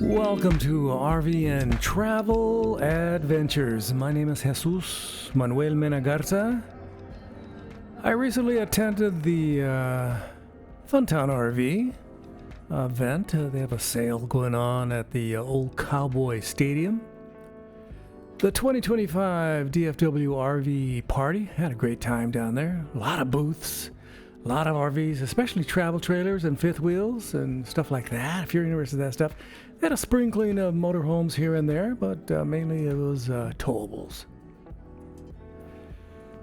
Welcome to RV and Travel Adventures. My name is Jesus Manuel Menagarza. I recently attended the Funtown RV event. They have a sale going on at the Old Cowboy Stadium. The 2025 DFW RV party. Had a great time down there. A lot of booths, a lot of RVs, especially travel trailers and fifth wheels and stuff like that. If you're interested in that stuff. They had a sprinkling of motorhomes here and there, but mainly it was towables.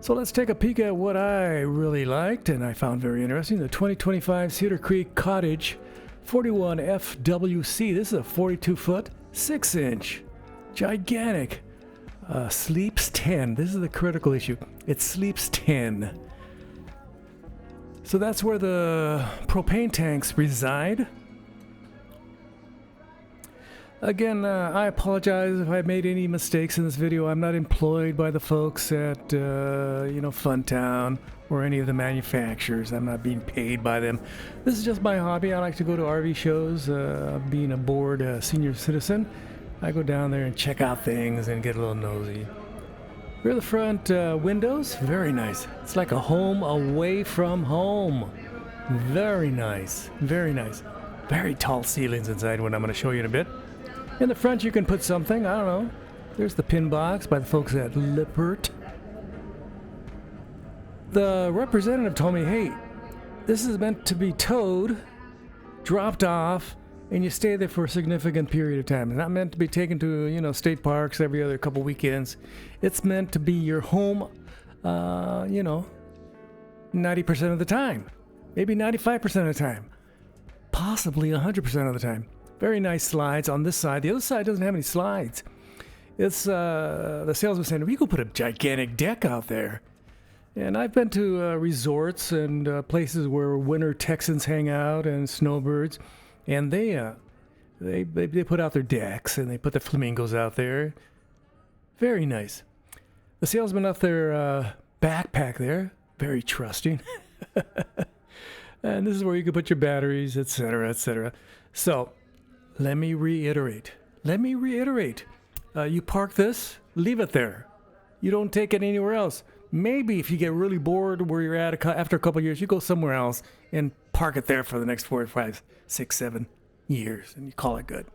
So let's take a peek at what I really liked and I found very interesting. The 2025 Cedar Creek COTTAGE 41FWC. This is a 42-foot, 6-inch, gigantic. Sleeps 10. This is the critical issue. It sleeps 10. So that's where the propane tanks reside. Again, I apologize if I made any mistakes in this video. I'm not employed by the folks at, Funtown or any of the manufacturers. I'm not being paid by them. This is just my hobby. I like to go to RV shows. Being a bored senior citizen, I go down there and check out things and get a little nosy. Here are the front windows. Very nice. It's like a home away from home. Very nice. Very nice. Very tall ceilings inside, what I'm going to show you in a bit. In the front, you can put something. I don't know. There's the pin box by the folks at Lippert. The representative told me, hey, this is meant to be towed, dropped off, and you stay there for a significant period of time. It's not meant to be taken to, state parks every other couple weekends. It's meant to be your home, 90% of the time. Maybe 95% of the time. Possibly 100% of the time. Very nice slides on this side. The other side doesn't have any slides. It's the salesman saying, we could put a gigantic deck out there. And I've been to resorts and places where winter Texans hang out and snowbirds. And they put out their decks and they put the flamingos out there. Very nice. The salesman left their backpack there. Very trusting. And this is where you can put your batteries, etc., etc. So, let me reiterate. You park this, leave it there. You don't take it anywhere else. Maybe if you get really bored where you're at after a couple of years, you go somewhere else and park it there for the next 4, 5, 6, 7 years, and you call it good.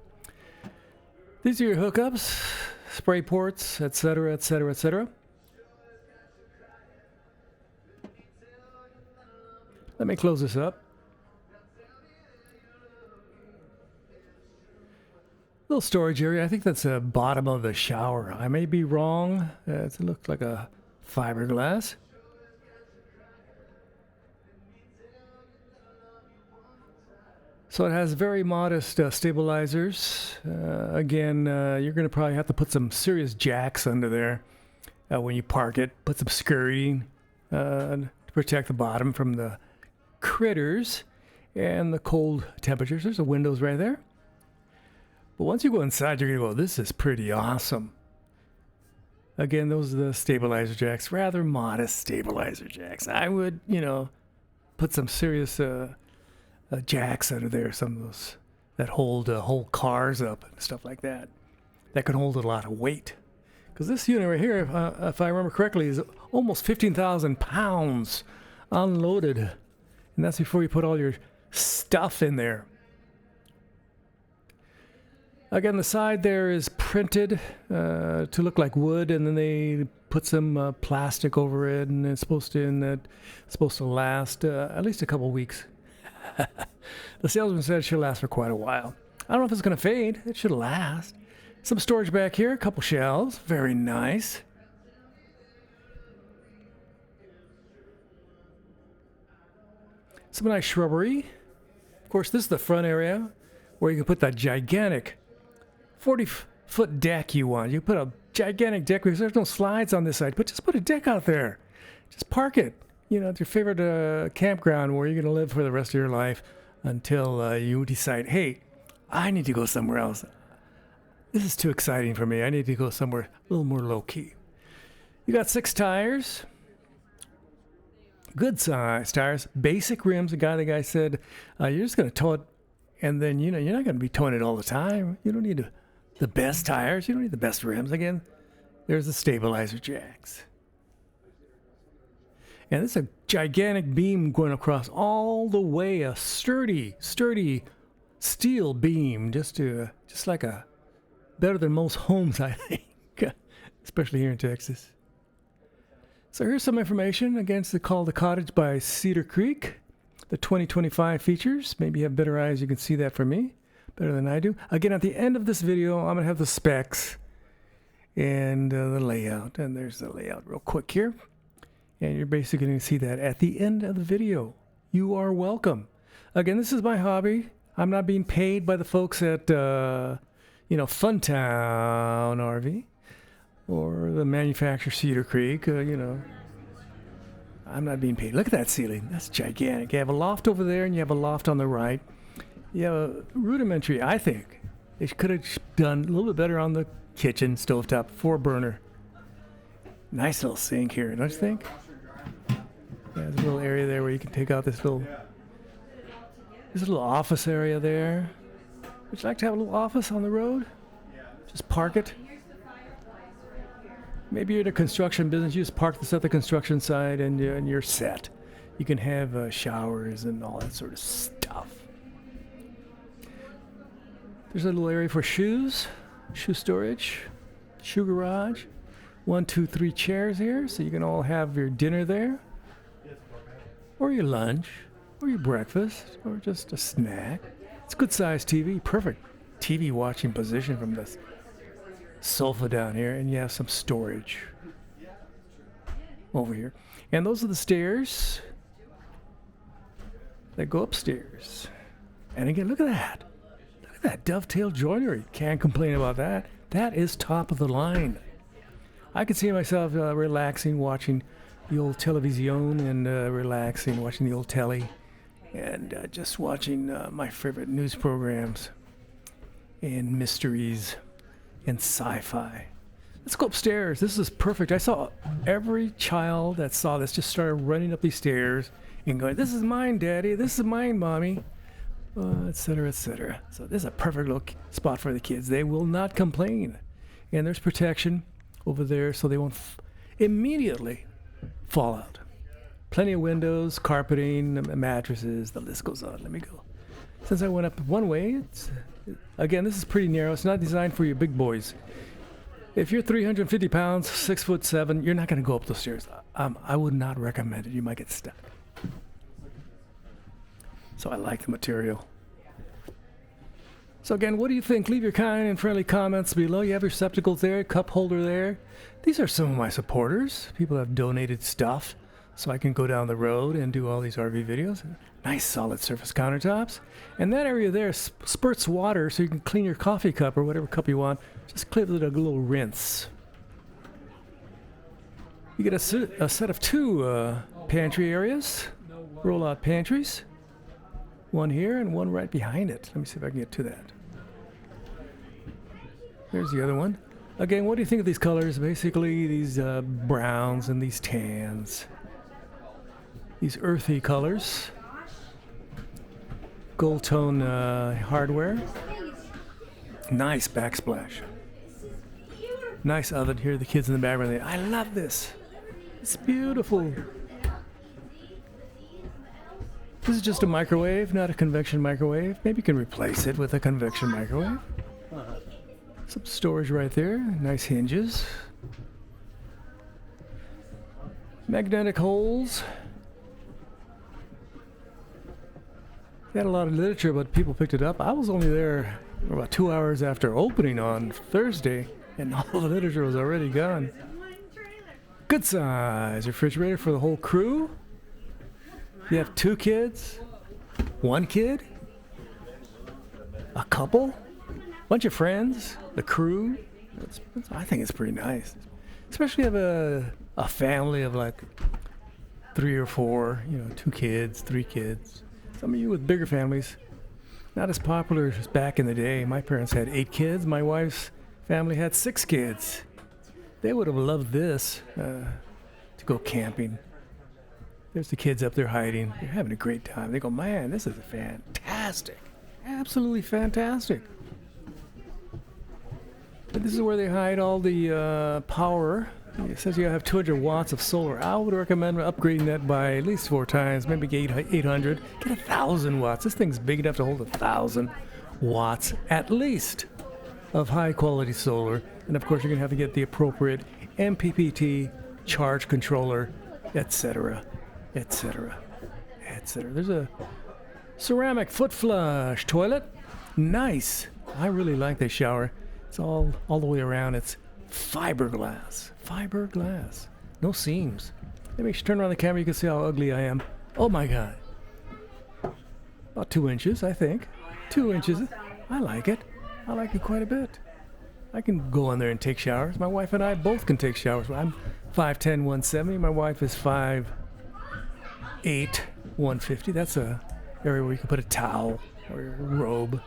These are your hookups, spray ports, etc., etc., etc. Let me close this up. Little storage area. I think that's the bottom of the shower. I may be wrong. It looks like a fiberglass. So it has very modest stabilizers. Again, you're going to probably have to put some serious jacks under there when you park it. Put some skirting to protect the bottom from the critters and the cold temperatures. There's the windows right there. But once you go inside, you're going to go, this is pretty awesome. Again, those are the stabilizer jacks, rather modest stabilizer jacks. I would, put some serious jacks under there, some of those that hold whole cars up and stuff like that. That can hold a lot of weight. Because this unit right here, if I remember correctly, is almost 15,000 pounds unloaded. And that's before you put all your stuff in there. Again, the side there is printed to look like wood, and then they put some plastic over it, and it's supposed to last at least a couple weeks. The salesman said it should last for quite a while. I don't know if it's going to fade. It should last. Some storage back here, a couple shelves. Very nice. Some nice shrubbery. Of course, this is the front area where you can put that gigantic 40-foot deck you want. You put a gigantic deck because there's no slides on this side, but just put a deck out there. Just park it. It's your favorite campground where you're going to live for the rest of your life until you decide, hey, I need to go somewhere else. This is too exciting for me. I need to go somewhere a little more low-key. You got 6 tires. Good size tires. Basic rims. The guy said, you're just going to tow it And then, you're not going to be towing it all the time. You don't need the best tires. You don't need the best rims. Again, there's the stabilizer jacks. And this is a gigantic beam going across all the way, a sturdy steel beam, just like better than most homes, I think, especially here in Texas. So here's some information. Again, it's called the Cottage by Cedar Creek. The 2025 features. Maybe you have better eyes. You can see that from me better than I do. Again, at the end of this video, I'm going to have the specs and the layout. And there's the layout real quick here. And you're basically going to see that at the end of the video. You are welcome. Again, this is my hobby. I'm not being paid by the folks at, Funtown RV or the manufacturer Cedar Creek, I'm not being paid. Look at that ceiling. That's gigantic. You have a loft over there and you have a loft on the right. You have a rudimentary, I think. They could have done a little bit better on the kitchen stovetop, 4-burner. Nice little sink here, don't you think? Yeah, there's a little area there where you can take out this little office area there. Would you like to have a little office on the road? Just park it. Maybe you're in a construction business. You just park this at the construction site and you're set. You can have showers and all that sort of stuff. There's a little area for shoes, shoe storage, shoe garage. 1, 2, 3 chairs here, so you can all have your dinner there, or your lunch, or your breakfast, or just a snack. It's good sized TV, perfect TV watching position from this sofa down here, and you have some storage over here. And those are the stairs that go upstairs. And again, look at that. Look at that dovetail joinery. Can't complain about that. That is top of the line. I could see myself relaxing, watching the old television and relaxing, watching the old telly and just watching my favorite news programs and mysteries and sci-fi. Let's go upstairs. This is perfect. I saw every child that saw this just started running up these stairs and going, "This is mine, Daddy. This is mine, Mommy," etc., etc. So this is a perfect little spot for the kids. They will not complain. And there's protection over there so they won't immediately fall out. Plenty of windows, carpeting, mattresses, the list goes on. Let me go. Since I went up one way, again, this is pretty narrow. It's not designed for your big boys. If you're 350 pounds, 6'7", you're not going to go up those stairs. I would not recommend it. You might get stuck. So I like the material. So again, what do you think? Leave your kind and friendly comments below. You have your receptacles there, cup holder there. These are some of my supporters. People have donated stuff so I can go down the road and do all these RV videos. Nice solid surface countertops. And that area there spurts water so you can clean your coffee cup or whatever cup you want. Just clip it a little rinse. You get a set of 2 pantry areas, roll-out pantries. One here and one right behind it. Let me see if I can get to that. There's the other one. Again, what do you think of these colors? Basically, these browns and these tans. These earthy colors. Gold tone hardware. Nice backsplash. Nice oven here. The kids in the background. I love this. It's beautiful. This is just a microwave, not a convection microwave. Maybe you can replace it with a convection microwave. Some storage right there. Nice hinges. Magnetic holes. They had a lot of literature, but people picked it up. I was only there about 2 hours after opening on Thursday, and all the literature was already gone. Good size refrigerator for the whole crew. You have 2 kids, 1 kid, a couple, bunch of friends, the crew. I think it's pretty nice. Especially if you have a family of like 3 or 4, 2 kids, 3 kids. Some of you with bigger families, not as popular as back in the day. My parents had 8 kids. My wife's family had 6 kids. They would have loved this to go camping. There's the kids up there hiding. They're having a great time. They go, "Man, this is fantastic. Absolutely fantastic. But this is where they hide all the power. It says you have 200 watts of solar. I would recommend upgrading that by at least 4 times, maybe get 800. Get 1,000 watts. This thing's big enough to hold 1,000 watts at least of high quality solar. And of course, you're going to have to get the appropriate MPPT charge controller, etc., etc., etc. There's a ceramic foot flush toilet. Nice. I really like this shower. It's all the way around. It's fiberglass. Fiberglass. No seams. Let me turn around the camera. You can see how ugly I am. Oh my God. About 2 inches, I think. 2 inches. I like it. I like it quite a bit. I can go in there and take showers. My wife and I both can take showers. I'm 5'10", 170. My wife is 5'8", 150. That's a area where you can put a towel or a robe.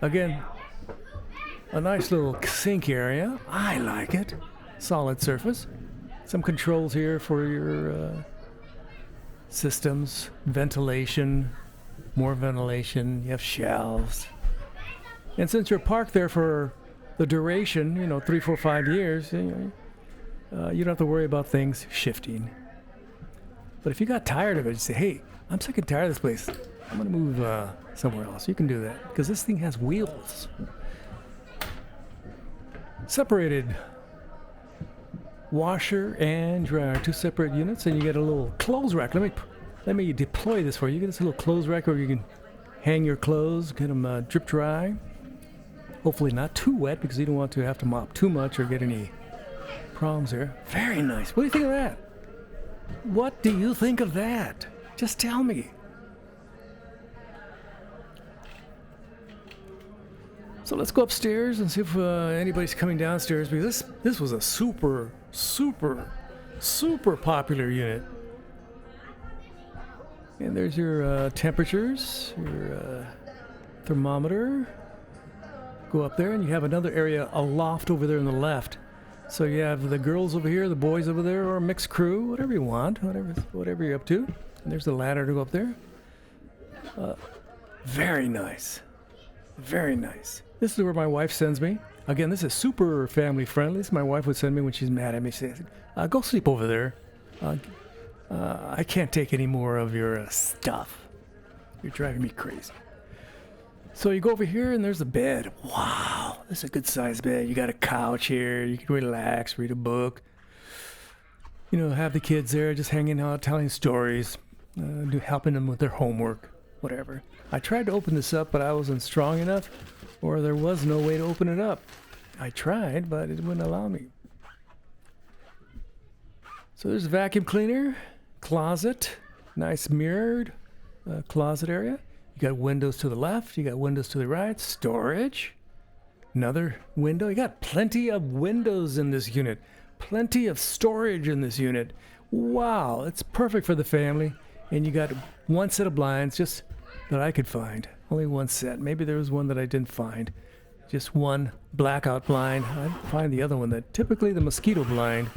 Again, a nice little sink area. I like it. Solid surface. Some controls here for your systems. Ventilation. More ventilation. You have shelves. And since you're parked there for the duration, 3, 4, 5 years, you don't have to worry about things shifting. But if you got tired of it, you say, hey, I'm sick and tired of this place. I'm going to move somewhere else. You can do that because this thing has wheels. Separated washer and dryer, 2 separate units, and you get a little clothes rack. Let me deploy this for you. You get this little clothes rack where you can hang your clothes, get them drip dry. Hopefully not too wet because you don't want to have to mop too much or get any problems there. Very nice. What do you think of that? What do you think of that? Just tell me. So let's go upstairs and see if anybody's coming downstairs because this was a super, super, super popular unit. And there's your temperatures, your thermometer. Go up there and you have another area, a loft over there on the left. So you have the girls over here, the boys over there, or a mixed crew, whatever you want, whatever you're up to. And there's the ladder to go up there. Very nice. Very nice. This is where my wife sends me. Again, this is super family friendly. This my wife would send me when she's mad at me. She says, go sleep over there. I can't take any more of your stuff. You're driving me crazy. So you go over here and there's a bed. Wow, this is a good sized bed. You got a couch here. You can relax, read a book. Have the kids there just hanging out, telling stories, helping them with their homework, whatever. I tried to open this up, but I wasn't strong enough, or there was no way to open it up. I tried, but it wouldn't allow me. So there's a vacuum cleaner, closet, nice mirrored closet area. You got windows to the left, you got windows to the right, storage, another window. You got plenty of windows in this unit, plenty of storage in this unit. Wow, it's perfect for the family. And you got 1 set of blinds just that I could find. Only 1 set. Maybe there was one that I didn't find. Just 1 blackout blind. I didn't find the other one, that typically the mosquito blind.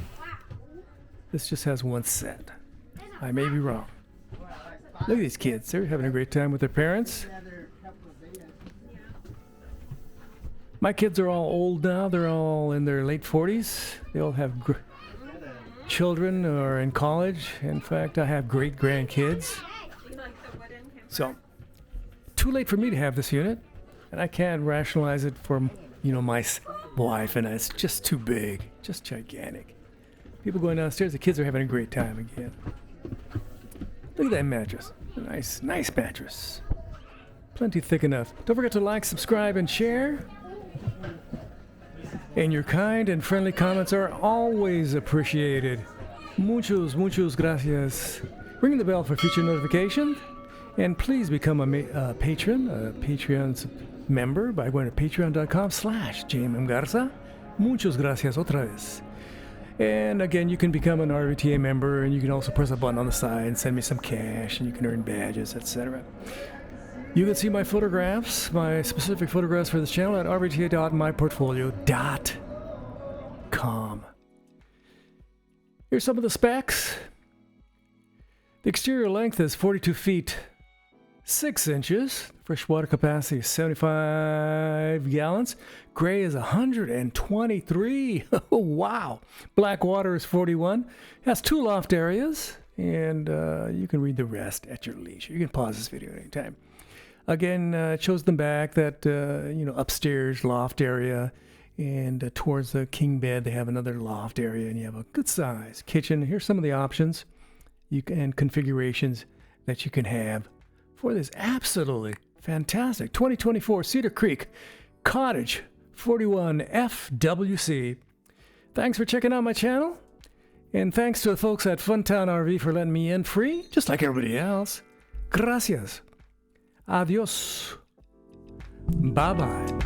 This just has 1 set. I may be wrong. Look at these kids. They're having a great time with their parents. My kids are all old now. They're all in their late 40s. They all have children or in college. In fact, I have great grandkids. So, too late for me to have this unit. And I can't rationalize it for, my wife and I. It's just too big. Just gigantic. People going downstairs, the kids are having a great time again. Look at that mattress. A nice mattress. Plenty thick enough. Don't forget to like, subscribe, and share. And your kind and friendly comments are always appreciated. Muchos gracias. Ring the bell for future notifications. And please become a patron, a Patreon member by going to patreon.com/JMMGarza. Muchos gracias otra vez. And again, you can become an RVTA member, and you can also press a button on the side and send me some cash, and you can earn badges, etc. You can see my photographs, my specific photographs for this channel at rvta.myportfolio.com. Here's some of the specs. The exterior length is 42 feet 6 inches. Freshwater capacity is 75 gallons. Gray is 123. Oh, wow. Black water is 41. Has 2 loft areas. And you can read the rest at your leisure. You can pause this video at any time. Again, it shows them back that, upstairs loft area. And towards the king bed, they have another loft area. And you have a good size kitchen. Here's some of the options and configurations that you can have for this absolutely fantastic 2024 Cedar Creek Cottage 41FWC. Thanks for checking out my channel. And thanks to the folks at Funtown RV for letting me in free, just like everybody else. Gracias. Adios. Bye-bye.